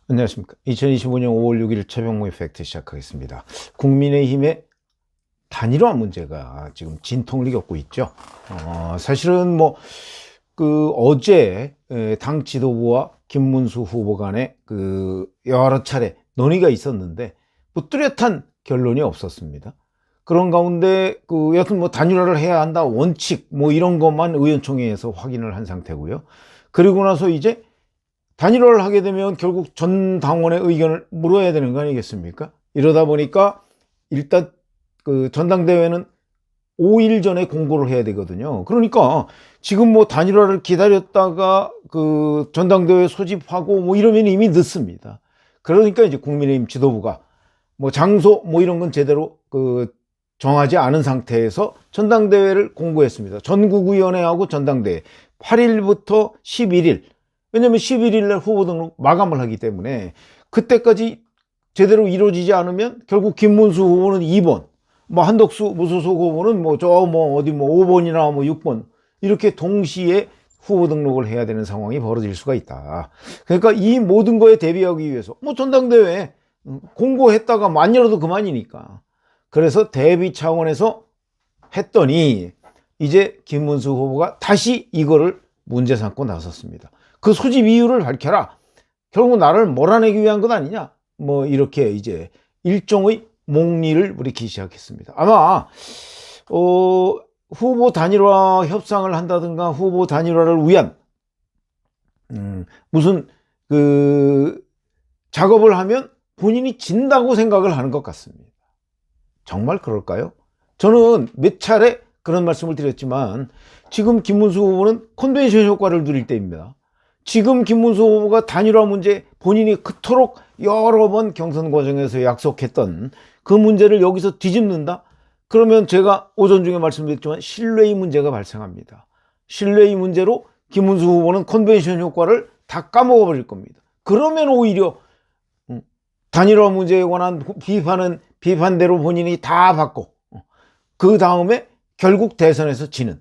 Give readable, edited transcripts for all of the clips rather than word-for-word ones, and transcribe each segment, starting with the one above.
안녕하십니까. 2025년 5월 6일 최병모의 팩트 시작하겠습니다. 국민의힘의 단일화 문제가 지금 진통을 겪고 있죠. 사실은 어제 당 지도부와 김문수 후보 간에 여러 차례 논의가 있었는데 뚜렷한 결론이 없었습니다. 그런 가운데 여튼 단일화를 해야 한다 원칙 이런 것만 의원총회에서 확인을 한 상태고요. 그리고 나서 이제 단일화를 하게 되면 결국 전 당원의 의견을 물어야 되는 거 아니겠습니까? 이러다 보니까 일단 전당대회는 5일 전에 공고를 해야 되거든요. 그러니까 지금 단일화를 기다렸다가 전당대회 소집하고 이러면 이미 늦습니다. 그러니까 이제 국민의힘 지도부가 장소 이런 건 제대로 정하지 않은 상태에서 전당대회를 공고했습니다. 전국위원회하고 전당대회 8일부터 11일. 왜냐면 11일 날 후보 등록 마감을 하기 때문에 그때까지 제대로 이루어지지 않으면 결국 김문수 후보는 2번, 한덕수 무소속 후보는 5번이나 6번 이렇게 동시에 후보 등록을 해야 되는 상황이 벌어질 수가 있다. 그러니까 이 모든 거에 대비하기 위해서 전당대회 공고했다가 안 열어도 그만이니까. 그래서 대비 차원에서 했더니 이제 김문수 후보가 다시 이거를 문제 삼고 나섰습니다. 그 소집 이유를 밝혀라. 결국 나를 몰아내기 위한 것 아니냐. 이렇게 이제 일종의 몽리를 부리기 시작했습니다. 아마 후보 단일화 협상을 한다든가 후보 단일화를 위한 무슨 작업을 하면 본인이 진다고 생각을 하는 것 같습니다. 정말 그럴까요? 저는 몇 차례 그런 말씀을 드렸지만 지금 김문수 후보는 컨벤션 효과를 누릴 때입니다. 지금 김문수 후보가 단일화 문제 본인이 그토록 여러 번 경선 과정에서 약속했던 그 문제를 여기서 뒤집는다? 그러면 제가 오전 중에 말씀드렸지만 신뢰의 문제가 발생합니다. 신뢰의 문제로 김문수 후보는 컨벤션 효과를 다 까먹어 버릴 겁니다. 그러면 오히려 단일화 문제에 관한 비판은 비판대로 본인이 다 받고 그 다음에 결국 대선에서 지는.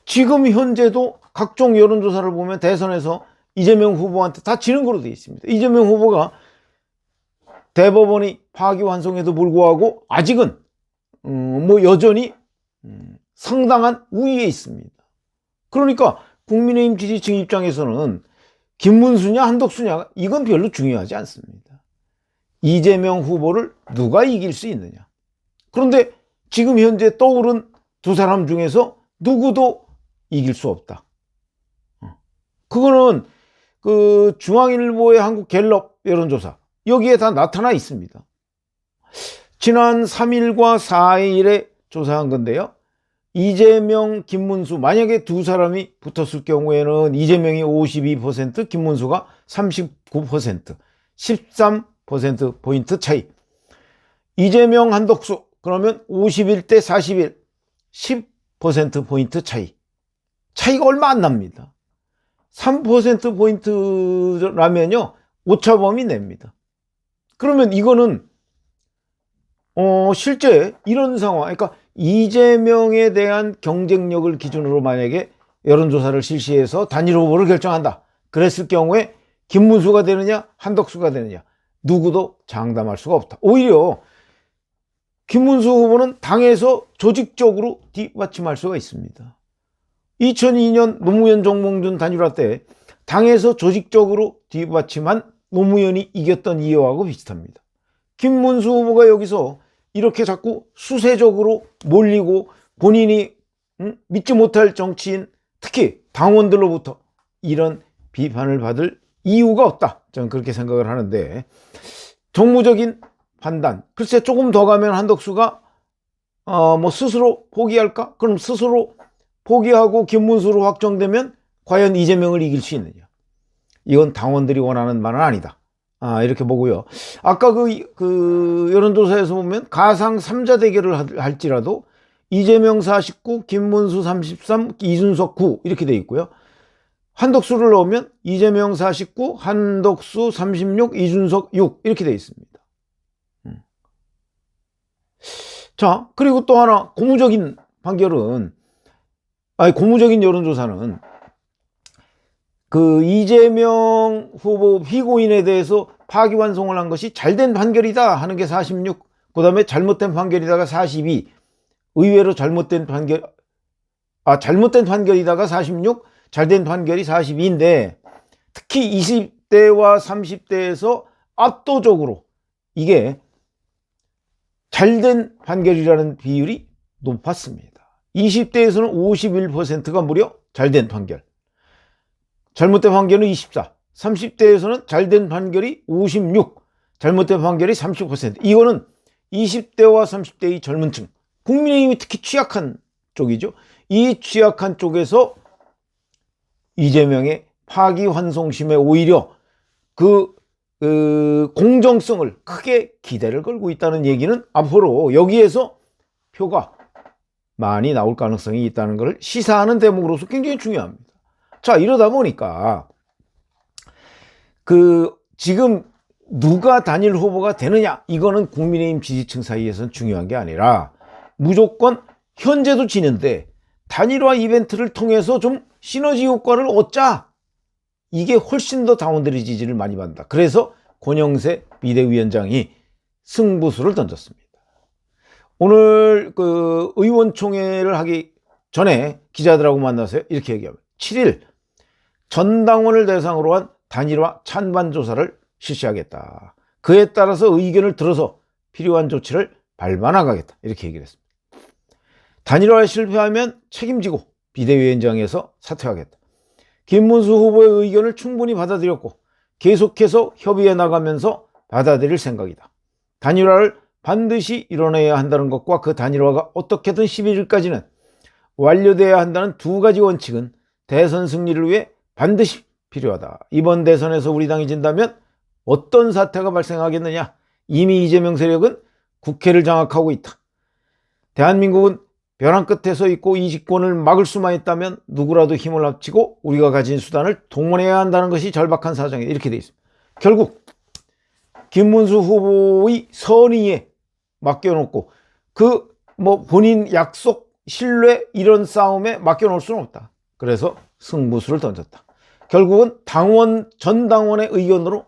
지금 현재도 각종 여론조사를 보면 대선에서 이재명 후보한테 다 지는 거로 되어 있습니다. 이재명 후보가 대법원이 파기환송에도 불구하고 아직은 여전히 상당한 우위에 있습니다. 그러니까 국민의힘 지지층 입장에서는 김문수냐 한덕수냐 이건 별로 중요하지 않습니다. 이재명 후보를 누가 이길 수 있느냐. 그런데 지금 현재 떠오른 두 사람 중에서 누구도 이길 수 없다. 그거는 중앙일보의 한국갤럽 여론조사 여기에 다 나타나 있습니다. 지난 3일과 4일에 조사한 건데요. 이재명, 김문수 만약에 두 사람이 붙었을 경우에는 이재명이 52%, 김문수가 39%, 13%포인트 차이. 이재명, 한덕수 그러면 51대 41, 10%포인트 차이. 차이가 얼마 안 납니다. 3%포인트라면요, 오차범위 냅니다. 그러면 이거는, 실제 이런 상황, 그러니까 이재명에 대한 경쟁력을 기준으로 만약에 여론조사를 실시해서 단일 후보를 결정한다. 그랬을 경우에 김문수가 되느냐, 한덕수가 되느냐, 누구도 장담할 수가 없다. 오히려 김문수 후보는 당에서 조직적으로 뒷받침할 수가 있습니다. 2002년 노무현 정몽준 단일화 때 당에서 조직적으로 뒷받침한 노무현이 이겼던 이유하고 비슷합니다. 김문수 후보가 여기서 이렇게 자꾸 수세적으로 몰리고 본인이 믿지 못할 정치인, 특히 당원들로부터 이런 비판을 받을 이유가 없다. 저는 그렇게 생각을 하는데, 정무적인 판단, 글쎄 조금 더 가면 한덕수가 스스로 포기할까? 그럼 스스로 포기하고 김문수로 확정되면 과연 이재명을 이길 수 있느냐? 이건 당원들이 원하는 바는 아니다. 이렇게 보고요. 아까 그 여론조사에서 보면 가상 3자 대결을 할지라도 이재명 49, 김문수 33, 이준석 9 이렇게 돼 있고요. 한덕수를 넣으면 이재명 49, 한덕수 36, 이준석 6 이렇게 돼 있습니다. 자, 그리고 또 하나 고무적인 판결은, 고무적인 여론조사는 그 이재명 후보 피고인에 대해서 파기환송을 한 것이 잘된 판결이다 하는 게 46, 그 다음에 잘못된 판결이다가 42, 의외로 잘못된 판결이다가 46, 잘된 판결이 42인데, 특히 20대와 30대에서 압도적으로 이게 잘된 판결이라는 비율이 높았습니다. 20대에서는 51%가 무려 잘된 판결, 잘못된 판결은 24, 30대에서는 잘된 판결이 56, 잘못된 판결이 30%. 이거는 20대와 30대의 젊은 층, 국민의힘이 특히 취약한 쪽이죠. 이 취약한 쪽에서 이재명의 파기환송심에 오히려 그 공정성을 크게 기대를 걸고 있다는 얘기는 앞으로 여기에서 표가 많이 나올 가능성이 있다는 것을 시사하는 대목으로서 굉장히 중요합니다. 자, 이러다 보니까 지금 누가 단일 후보가 되느냐, 이거는 국민의힘 지지층 사이에서는 중요한 게 아니라 무조건 현재도 지는데 단일화 이벤트를 통해서 좀 시너지 효과를 얻자, 이게 훨씬 더 당원들의 지지를 많이 받는다. 그래서 권영세 비대위원장이 승부수를 던졌습니다. 오늘 의원총회를 하기 전에 기자들하고 만나서 이렇게 얘기합니다. 7일 전당원을 대상으로 한 단일화 찬반 조사를 실시하겠다. 그에 따라서 의견을 들어서 필요한 조치를 밟아 나가겠다. 이렇게 얘기를 했습니다. 단일화에 실패하면 책임지고 비대위원장에서 사퇴하겠다. 김문수 후보의 의견을 충분히 받아들였고 계속해서 협의해 나가면서 받아들일 생각이다. 단일화를 반드시 이뤄내야 한다는 것과 그 단일화가 어떻게든 11일까지는 완료돼야 한다는 두 가지 원칙은 대선 승리를 위해 반드시 필요하다. 이번 대선에서 우리 당이 진다면 어떤 사태가 발생하겠느냐. 이미 이재명 세력은 국회를 장악하고 있다. 대한민국은 벼랑 끝에 서 있고 이 집권을 막을 수만 있다면 누구라도 힘을 합치고 우리가 가진 수단을 동원해야 한다는 것이 절박한 사정이다. 이렇게 돼 있습니다. 결국 김문수 후보의 선의에 맡겨놓고 본인 약속, 신뢰 이런 싸움에 맡겨놓을 수는 없다. 그래서 승부수를 던졌다. 결국은 전당원의 의견으로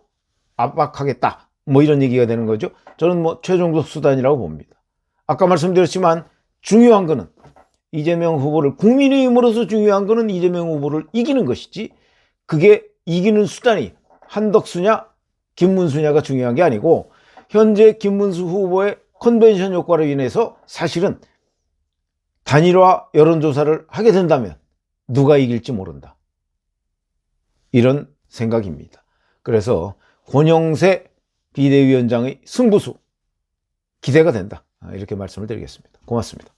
압박하겠다. 이런 얘기가 되는 거죠. 저는 최종적 수단이라고 봅니다. 아까 말씀드렸지만 중요한 거는 이재명 후보를, 국민의힘으로서 중요한 거는 이재명 후보를 이기는 것이지, 그게 이기는 수단이 한덕수냐 김문수냐가 중요한 게 아니고, 현재 김문수 후보의 컨벤션 효과로 인해서 사실은 단일화 여론조사를 하게 된다면 누가 이길지 모른다. 이런 생각입니다. 그래서 권영세 비대위원장의 승부수 기대가 된다. 이렇게 말씀을 드리겠습니다. 고맙습니다.